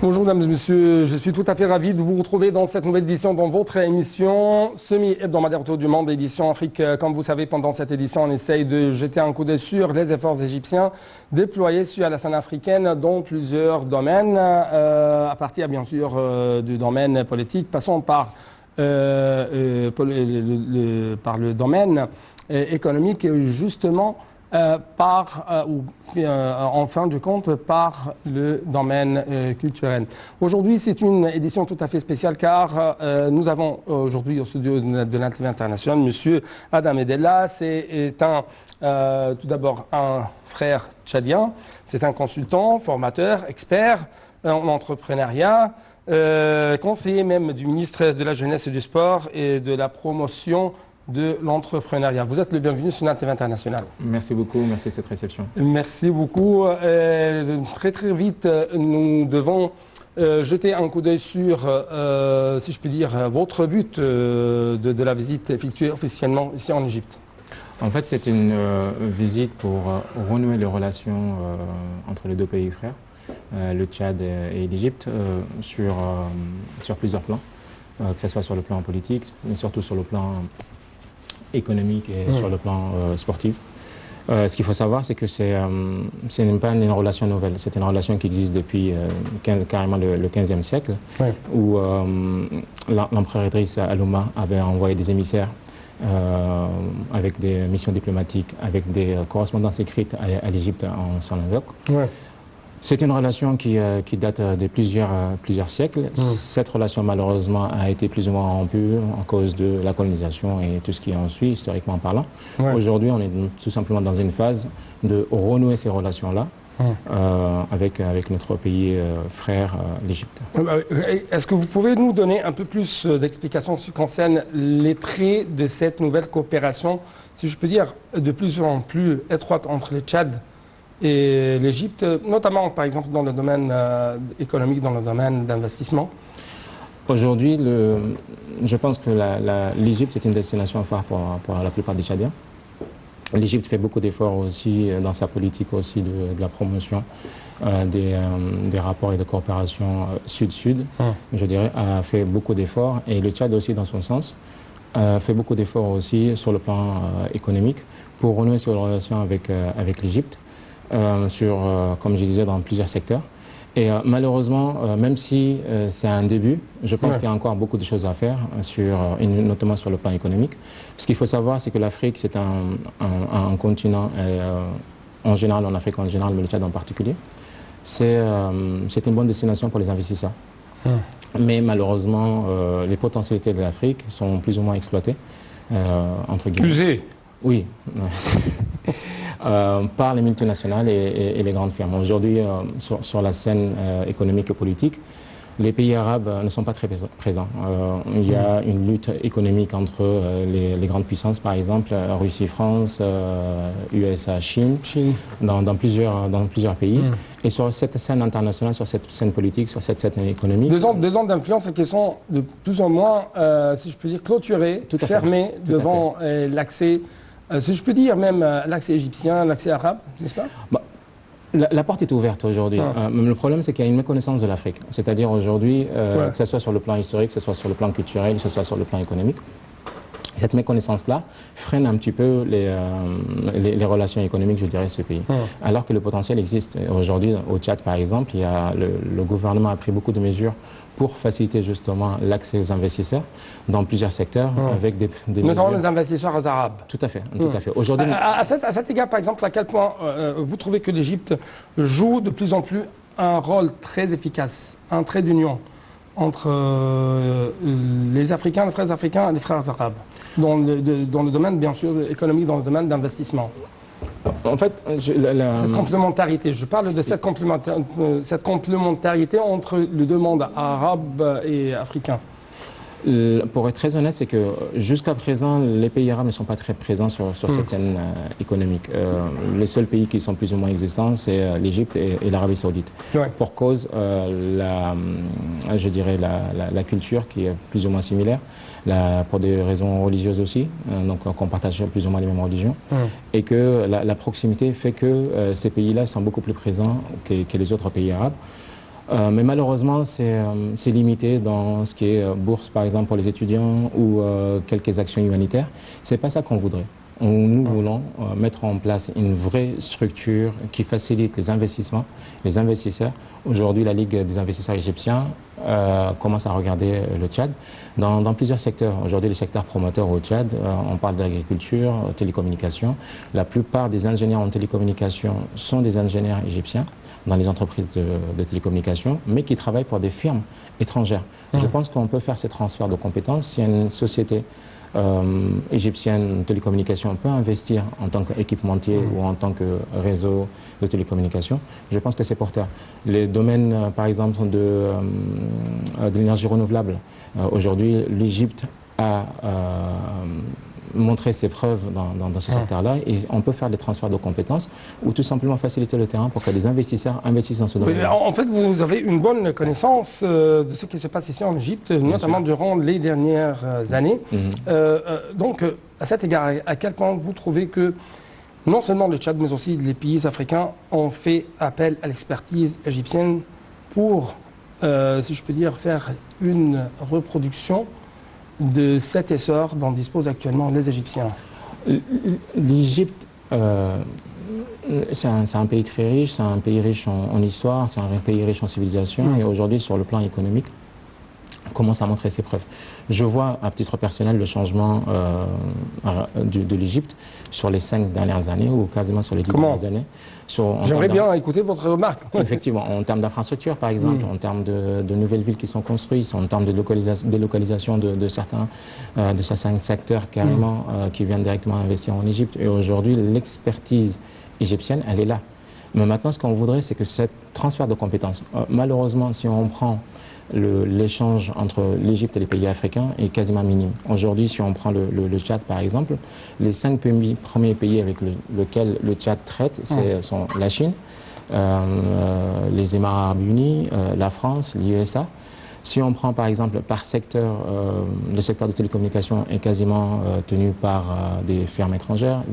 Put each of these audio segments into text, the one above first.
Bonjour mesdames et messieurs, je suis tout à fait ravi de vous retrouver dans cette nouvelle édition dans votre émission semi-hebdomadaire autour du monde, édition Afrique. Comme vous savez, pendant cette édition, on essaye de jeter un coup d'œil sur les efforts égyptiens déployés sur la scène africaine dans plusieurs domaines, à partir bien sûr du domaine politique, passons par le domaine économique, justement, en fin de compte, par le domaine culturel. Aujourd'hui, c'est une édition tout à fait spéciale car nous avons aujourd'hui au studio de la TV internationale M. Adam Edella. C'est tout d'abord un frère tchadien, c'est un consultant, formateur, expert en entrepreneuriat, conseiller même du ministre de la Jeunesse et du Sport et de la promotion de l'entrepreneuriat. Vous êtes le bienvenu sur la TV internationale. Merci beaucoup, merci de cette réception. Merci beaucoup. Très très vite, nous devons jeter un coup d'œil sur, si je puis dire, votre but de la visite effectuée officiellement ici en Égypte. En fait, c'est une visite pour renouer les relations entre les deux pays frères, le Tchad et l'Égypte, sur plusieurs plans, que ce soit sur le plan politique, mais surtout sur le plan économique et sur le plan sportif. Ce qu'il faut savoir, c'est que ce n'est pas une relation nouvelle, c'est une relation qui existe depuis carrément le 15e siècle, où l'empereur Idriss Alouma avait envoyé des émissaires avec des missions diplomatiques, avec des correspondances écrites à l'Égypte en son époque. C'est une relation qui date de plusieurs siècles. Cette relation, malheureusement, a été plus ou moins rompue en cause de la colonisation et tout ce qui en suit, historiquement parlant. Aujourd'hui, on est tout simplement dans une phase de renouer ces relations-là avec notre pays frère, l'Égypte. Est-ce que vous pouvez nous donner un peu plus d'explications sur ce qui concerne les traits de cette nouvelle coopération, si je peux dire, de plus en plus étroite entre le Tchad et l'Égypte, notamment par exemple dans le domaine économique, dans le domaine d'investissement? Aujourd'hui, je pense que l'Égypte est une destination phare pour la plupart des Tchadiens. L'Égypte fait beaucoup d'efforts aussi dans sa politique aussi de la promotion des rapports et de coopération sud-sud, je dirais, a fait beaucoup d'efforts. Et le Tchad aussi, dans son sens, fait beaucoup d'efforts aussi sur le plan économique pour renouer ses relations avec l'Égypte. Comme je disais, dans plusieurs secteurs. Et malheureusement, même si c'est un début, je pense qu'il y a encore beaucoup de choses à faire, notamment sur le plan économique. Ce qu'il faut savoir, c'est que l'Afrique, c'est un continent, en général, en Afrique en général, mais le Tchad en particulier. C'est une bonne destination pour les investisseurs. Mais malheureusement, les potentialités de l'Afrique sont plus ou moins exploitées, entre guillemets. Usées. Oui. Par les multinationales et les grandes firmes. Aujourd'hui, sur la scène économique et politique, les pays arabes ne sont pas très présents. Il y a une lutte économique entre les grandes puissances, par exemple, Russie, France, USA, Chine, dans plusieurs pays. Et sur cette scène internationale, sur cette scène politique, sur cette scène économique... Deux ans d'influence qui sont de plus en moins, si je peux dire, clôturés, fermés devant l'accès... si je peux dire même l'accès égyptien, l'accès arabe, n'est-ce pas? La porte est ouverte aujourd'hui. Le problème, c'est qu'il y a une méconnaissance de l'Afrique. C'est-à-dire aujourd'hui, que ce soit sur le plan historique, que ce soit sur le plan culturel, que ce soit sur le plan économique, cette méconnaissance-là freine un petit peu les relations économiques, je dirais, de ce pays. Alors que le potentiel existe. Aujourd'hui, au Tchad, par exemple, le gouvernement a pris beaucoup de mesures pour faciliter justement l'accès aux investisseurs dans plusieurs secteurs, avec des notamment mesures... les investisseurs arabes. Tout à fait, tout à fait. Aujourd'hui, à cet égard, par exemple, à quel point vous trouvez que l'Égypte joue de plus en plus un rôle très efficace, un trait d'union entre les Africains, les frères africains et les frères arabes, dans le domaine, bien sûr, économique, dans le domaine d'investissement? En fait, cette complémentarité, je parle de cette complémentarité entre les deux mondes, arabes et africains. Pour être très honnête, c'est que jusqu'à présent, les pays arabes ne sont pas très présents sur cette scène économique. Les seuls pays qui sont plus ou moins existants, c'est l'Égypte et l'Arabie Saoudite. Pour cause, je dirais, la culture qui est plus ou moins similaire, pour des raisons religieuses aussi, donc qu'on partage plus ou moins les mêmes religions, et que la proximité fait que ces pays-là sont beaucoup plus présents que les autres pays arabes. Mais malheureusement, c'est limité dans ce qui est bourse, par exemple, pour les étudiants ou quelques actions humanitaires. Ce n'est pas ça qu'on voudrait. Nous voulons mettre en place une vraie structure qui facilite les investissements, les investisseurs. Aujourd'hui, la Ligue des investisseurs égyptiens commence à regarder le Tchad dans plusieurs secteurs. Aujourd'hui, les secteurs promoteurs au Tchad, on parle d'agriculture, télécommunications. La plupart des ingénieurs en télécommunications sont des ingénieurs égyptiens dans les entreprises de télécommunications, mais qui travaillent pour des firmes étrangères. Je pense qu'on peut faire ce transfert de compétences si une société égyptienne de télécommunications peut investir en tant qu'équipementier ou en tant que réseau de télécommunications. Je pense que c'est porteur. Les domaines, par exemple, de l'énergie renouvelable, aujourd'hui, l'Égypte a montrer ses preuves dans ce secteur-là, et on peut faire des transferts de compétences ou tout simplement faciliter le terrain pour que les investisseurs investissent dans ce domaine. Oui, en fait, vous avez une bonne connaissance de ce qui se passe ici en Égypte, notamment durant les dernières années. Donc, à cet égard, à quel point vous trouvez que non seulement le Tchad, mais aussi les pays africains ont fait appel à l'expertise égyptienne pour, si je peux dire, faire une reproduction de cet essor dont disposent actuellement les Égyptiens? L'Égypte, c'est un pays très riche, c'est un pays riche en histoire, c'est un pays riche en civilisation, et aujourd'hui, sur le plan économique, commence à montrer ses preuves. Je vois, à titre personnel, le changement de l'Égypte sur les 5 dernières années, ou quasiment sur les 10 dernières années. J'aimerais bien écouter votre remarque. Effectivement, en termes d'infrastructures, par exemple, en termes de nouvelles villes qui sont construites, en termes de délocalisation de certains secteurs carrément qui viennent directement investir en Égypte. Et aujourd'hui, l'expertise égyptienne, elle est là. Mais maintenant, ce qu'on voudrait, c'est que ce transfert de compétences, malheureusement, si on prend l'échange entre l'Égypte et les pays africains est quasiment minime. Aujourd'hui, si on prend le Tchad par exemple, les 5 premiers pays avec lesquels le Tchad traite sont la Chine, les Émirats arabes unis, la France, l'USA. Si on prend par exemple par secteur, le secteur de télécommunications est quasiment tenu par des firmes étrangères.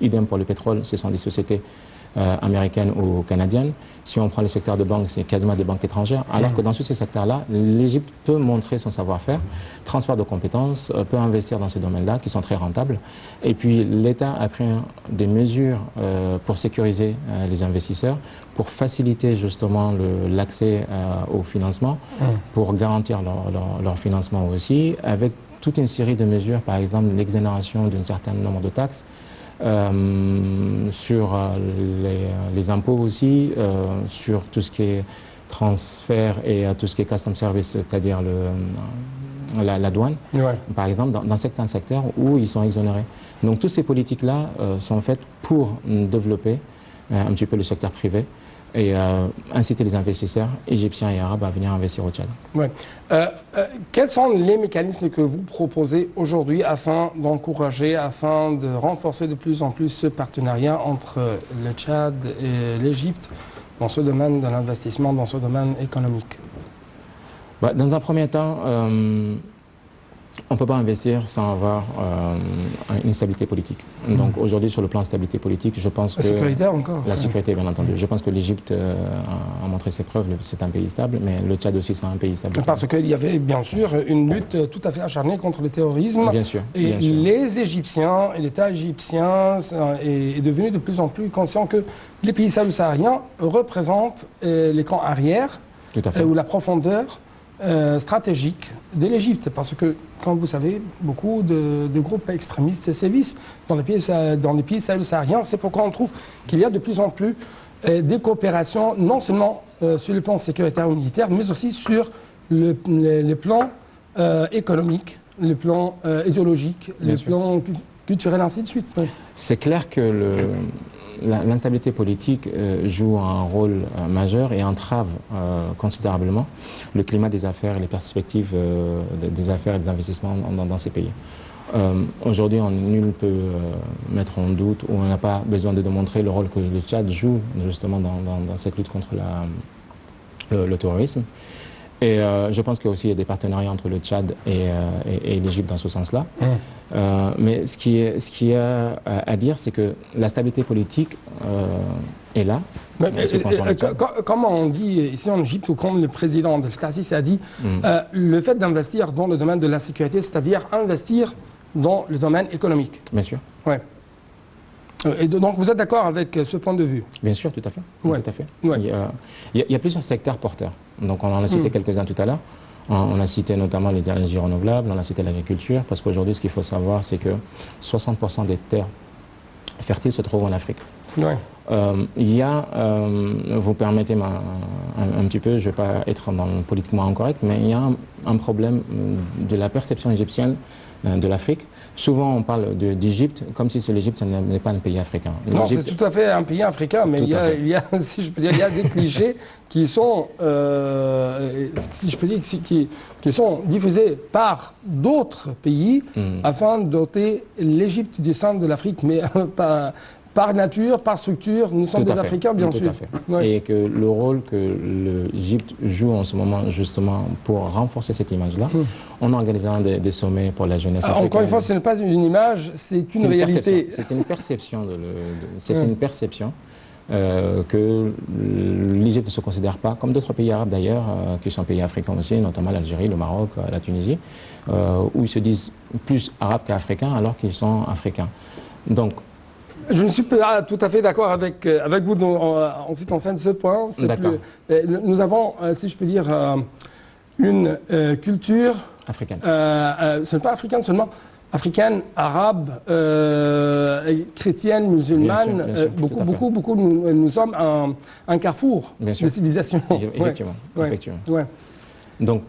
Idem pour le pétrole, ce sont des sociétés américaines ou canadiennes. Si on prend le secteur de banque, c'est quasiment des banques étrangères. Alors que dans tous ces secteurs-là, l'Égypte peut montrer son savoir-faire, transfert de compétences, peut investir dans ces domaines-là qui sont très rentables. Et puis l'État a pris des mesures pour sécuriser les investisseurs, pour faciliter justement l'accès au financement, pour garantir leur financement aussi, avec toute une série de mesures, par exemple l'exonération d'un certain nombre de taxes, sur les impôts aussi, sur tout ce qui est transfert et tout ce qui est custom service, c'est-à-dire la douane, par exemple, dans certains secteurs où ils sont exonérés. Donc toutes ces politiques-là sont faites pour développer un petit peu le secteur privé et inciter les investisseurs égyptiens et arabes à venir investir au Tchad. Ouais. Quels sont les mécanismes que vous proposez aujourd'hui afin d'encourager, afin de renforcer de plus en plus ce partenariat entre le Tchad et l'Égypte dans ce domaine de l'investissement, dans ce domaine économique? Dans un premier temps, on ne peut pas investir sans avoir une stabilité politique. Donc aujourd'hui, sur le plan de stabilité politique, je pense que... La sécurité encore? La sécurité, bien entendu. Je pense que l'Égypte a montré ses preuves, c'est un pays stable, mais le Tchad aussi, c'est un pays stable. Parce qu'il y avait bien sûr une lutte tout à fait acharnée contre le terrorisme. Bien sûr. Et bien sûr. les Égyptiens et l'État égyptien est devenu de plus en plus conscient que les pays sahélo-sahariens représentent les camps arrière, tout à fait. Ou la profondeur stratégique de l'Égypte, parce que, comme vous savez, beaucoup de groupes extrémistes sévissent dans les pays sahélo-sahariens. C'est pourquoi on trouve qu'il y a de plus en plus des coopérations, non seulement sur le plan sécuritaire ou militaire, mais aussi sur le plan économique, le plan idéologique, le plan culturel, ainsi de suite. Oui. C'est clair que l'instabilité politique joue un rôle majeur et entrave considérablement le climat des affaires et les perspectives des affaires et des investissements dans ces pays. Aujourd'hui, nul ne peut mettre en doute, ou on n'a pas besoin de démontrer le rôle que le Tchad joue justement dans cette lutte contre le terrorisme. Et je pense qu'il y a aussi des partenariats entre le Tchad et l'Égypte dans ce sens-là. Mais ce qui est à dire, c'est que la stabilité politique est là. Comme on dit ici en Égypte, ou comme le président Abdel Fattah al-Sisi a dit, le fait d'investir dans le domaine de la sécurité, c'est-à-dire investir dans le domaine économique. Bien sûr. Ouais. Et donc vous êtes d'accord avec ce point de vue? Bien sûr, tout à fait. Ouais. Tout à fait. Ouais. Il y a plusieurs secteurs porteurs. Donc on en a cité quelques-uns tout à l'heure. On a cité notamment les énergies renouvelables, on a cité l'agriculture, parce qu'aujourd'hui, ce qu'il faut savoir, c'est que 60% des terres fertiles se trouvent en Afrique. Ouais. Il y a, vous permettez un petit peu, je ne vais pas être politiquement incorrect, mais il y a un problème de la perception égyptienne de l'Afrique. Souvent, on parle d'Égypte comme si l'Égypte n'est pas un pays africain. Non, c'est tout à fait un pays africain, mais il y a, si je peux dire, il y a des clichés qui sont, si je peux dire, qui sont diffusés par d'autres pays afin de doter l'Égypte du sein de l'Afrique, mais pas. Par nature, par structure, nous sommes des Africains, bien sûr. Tout à fait. Ouais. Et que le rôle que l'Égypte joue en ce moment, justement, pour renforcer cette image-là, on a organisé des sommets pour la jeunesse africaine. Encore une fois, ce n'est pas une image, c'est une réalité. C'est une perception. C'est une perception que l'Égypte ne se considère pas, comme d'autres pays arabes d'ailleurs, qui sont pays africains aussi, notamment l'Algérie, le Maroc, la Tunisie, où ils se disent plus arabes qu'africains alors qu'ils sont africains. Donc, je ne suis pas tout à fait d'accord avec vous en ce qui concerne ce point. Nous avons, si je peux dire, une culture africaine. Ce n'est pas africaine seulement, africaine, arabe, chrétienne, musulmane. Bien sûr, beaucoup, nous sommes un carrefour de civilisation. Effectivement. Ouais. Effectivement. Ouais. Donc,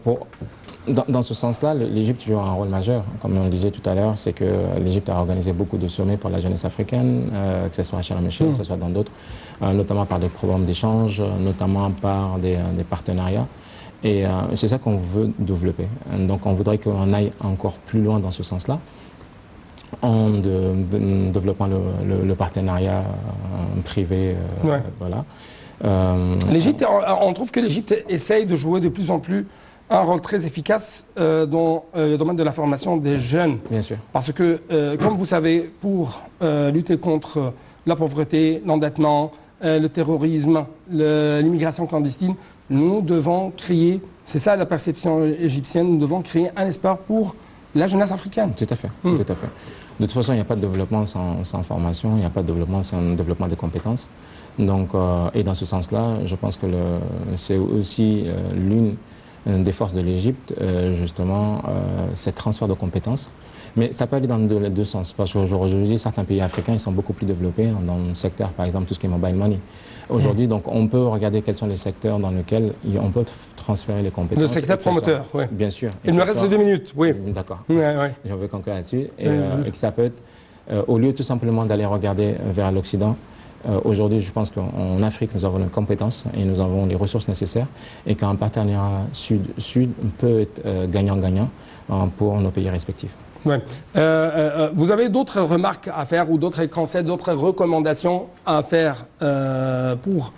dans ce sens-là, l'Égypte joue un rôle majeur. Comme on le disait tout à l'heure, c'est que l'Égypte a organisé beaucoup de sommets pour la jeunesse africaine, que ce soit à Sharm el-Sheikh, que ce soit dans d'autres, notamment par des programmes d'échange, notamment par des partenariats. Et c'est ça qu'on veut développer. Donc on voudrait qu'on aille encore plus loin dans ce sens-là, en développant le partenariat privé. Voilà. L'Égypte, on trouve que l'Égypte essaye de jouer de plus en plus un rôle très efficace dans le domaine de la formation des jeunes. Bien sûr. Parce que, comme vous savez, pour lutter contre la pauvreté, l'endettement, le terrorisme, l'immigration clandestine, nous devons créer, c'est ça la perception égyptienne, nous devons créer un espoir pour la jeunesse africaine. Tout à fait. Tout à fait. De toute façon, il n'y a pas de développement sans formation, il n'y a pas de développement sans développement des compétences. Donc, et dans ce sens-là, je pense que c'est aussi l'une des forces de l'Égypte, justement, c'est transfert de compétences. Mais ça peut aller dans les deux sens, parce qu'aujourd'hui, certains pays africains ils sont beaucoup plus développés dans le secteur, par exemple, tout ce qui est mobile money. Aujourd'hui, donc, on peut regarder quels sont les secteurs dans lesquels on peut transférer les compétences. Le secteur promoteur, oui. Bien sûr. Il me reste 2 minutes, oui. D'accord. Ouais. J'en veux conclure là-dessus. Et que ça peut être, au lieu tout simplement d'aller regarder vers l'Occident, aujourd'hui, je pense qu'en Afrique, nous avons les compétences et nous avons les ressources nécessaires et qu'un partenariat sud-sud peut être gagnant-gagnant pour nos pays respectifs. Ouais. Vous avez d'autres remarques à faire ou d'autres conseils, d'autres recommandations à faire pour,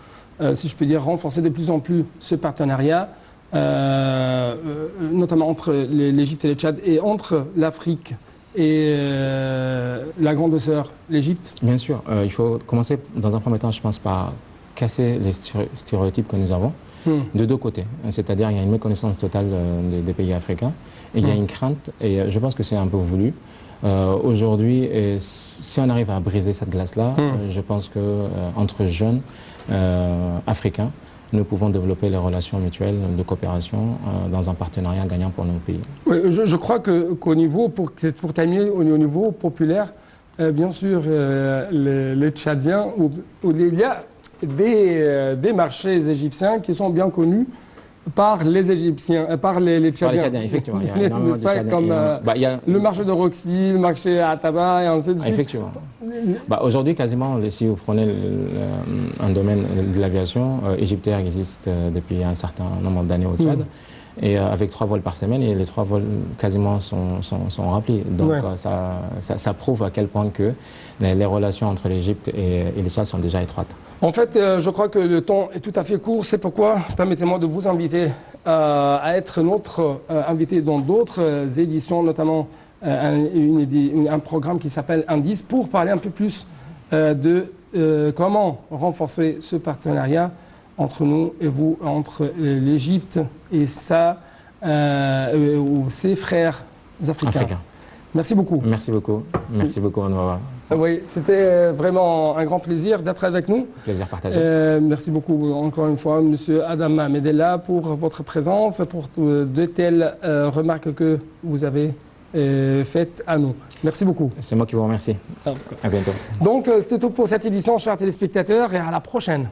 si je peux dire, renforcer de plus en plus ce partenariat, notamment entre l'Égypte et le Tchad et entre l'Afrique et la grande sœur, l'Égypte? Bien sûr. Il faut commencer dans un premier temps, je pense, par casser les stéréotypes que nous avons de deux côtés. C'est-à-dire il y a une méconnaissance totale des pays africains et il y a une crainte, et je pense que c'est un peu voulu. Aujourd'hui, si on arrive à briser cette glace-là, je pense qu'entre jeunes Africains, nous pouvons développer les relations mutuelles de coopération dans un partenariat gagnant pour nos pays. Oui, je crois qu'au niveau, pour terminer, au niveau populaire, bien sûr, les Tchadiens, il y a des marchés égyptiens qui sont bien connus par les Égyptiens, par les Tchadiens. Par les Tchadiens, effectivement. Il y a énormément de Tchadiens. Comme le marché de Roxy, le marché à tabac et ainsi de suite. Effectivement. Aujourd'hui, quasiment, si vous prenez un domaine de l'aviation, Égyptair existe depuis un certain nombre d'années au Tchad. Et avec 3 vols par semaine, et les 3 vols quasiment sont remplis. Donc ça prouve à quel point que les relations entre l'Égypte et le Tchad sont déjà étroites. En fait, je crois que le temps est tout à fait court. C'est pourquoi, permettez-moi de vous inviter à être notre invité dans d'autres éditions, notamment un programme qui s'appelle Indice, pour parler un peu plus de comment renforcer ce partenariat entre nous et vous, entre l'Égypte et ses frères africains. Merci beaucoup. Merci beaucoup. Merci beaucoup, Anwar. Oui, c'était vraiment un grand plaisir d'être avec nous. Plaisir partagé. Merci beaucoup encore une fois, Monsieur Adam Medella, pour votre présence, pour de telles remarques que vous avez faites à nous. Merci beaucoup. C'est moi qui vous remercie. À bientôt. Donc, c'était tout pour cette édition, chers téléspectateurs, et à la prochaine.